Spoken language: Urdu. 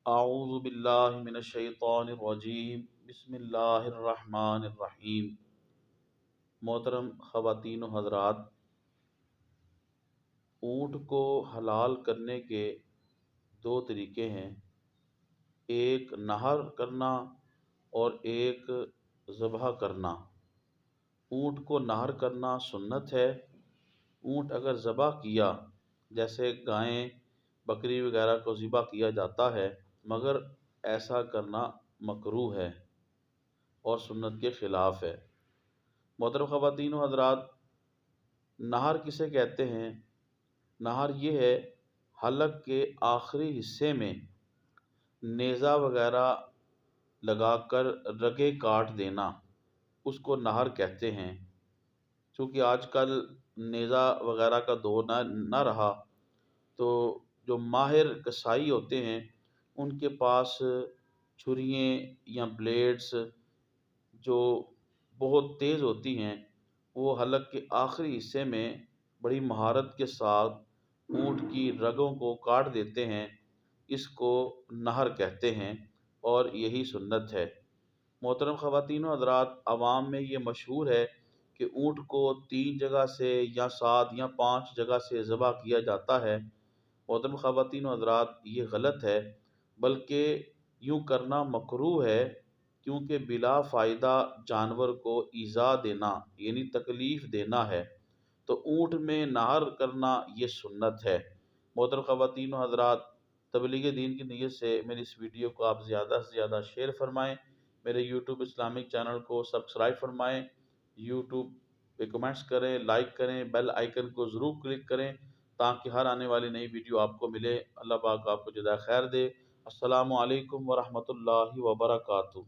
اعوذ باللہ من الشیطان الرجیم بسم اللہ الرحمن الرحیم۔ محترم خواتین و حضرات، اونٹ کو حلال کرنے کے دو طریقے ہیں، ایک نہر کرنا اور ایک ذبح کرنا۔ اونٹ کو نہر کرنا سنت ہے۔ اونٹ اگر ذبح کیا، جیسے گائیں بکری وغیرہ کو ذبح کیا جاتا ہے، مگر ایسا کرنا مکروہ ہے اور سنت کے خلاف ہے۔ محترم خواتین و حضرات، نہر کسے کہتے ہیں؟ نہر یہ ہے حلق کے آخری حصے میں نیزہ وغیرہ لگا کر رگیں کاٹ دینا، اس کو نہر کہتے ہیں۔ چونکہ آج کل نیزہ وغیرہ کا دور نہ رہا، تو جو ماہر کسائی ہوتے ہیں ان کے پاس چھرییں یا بلیڈز جو بہت تیز ہوتی ہیں، وہ حلق کے آخری حصے میں بڑی مہارت کے ساتھ اونٹ کی رگوں کو کاٹ دیتے ہیں۔ اس کو نہر کہتے ہیں اور یہی سنت ہے۔ محترم خواتین و حضرات، عوام میں یہ مشہور ہے کہ اونٹ کو 3 جگہ سے یا 7 یا 5 جگہ سے ذبح کیا جاتا ہے۔ محترم خواتین و حضرات، یہ غلط ہے، بلکہ یوں کرنا مکروہ ہے، کیونکہ بلا فائدہ جانور کو ایذا دینا یعنی تکلیف دینا ہے۔ تو اونٹ میں نہر کرنا یہ سنت ہے۔ محترم خواتین و حضرات، تبلیغ دین کی نیت سے میری اس ویڈیو کو آپ زیادہ سے زیادہ شیئر فرمائیں، میرے یوٹیوب اسلامک چینل کو سبسکرائب فرمائیں، یوٹیوب پہ کمنٹس کریں، لائک کریں، بیل آئیکن کو ضرور کلک کریں تاکہ ہر آنے والی نئی ویڈیو آپ کو ملے۔ اللہ پاک آپ کو جزائے خیر دے۔ السلام علیکم ورحمۃ اللہ وبرکاتہ۔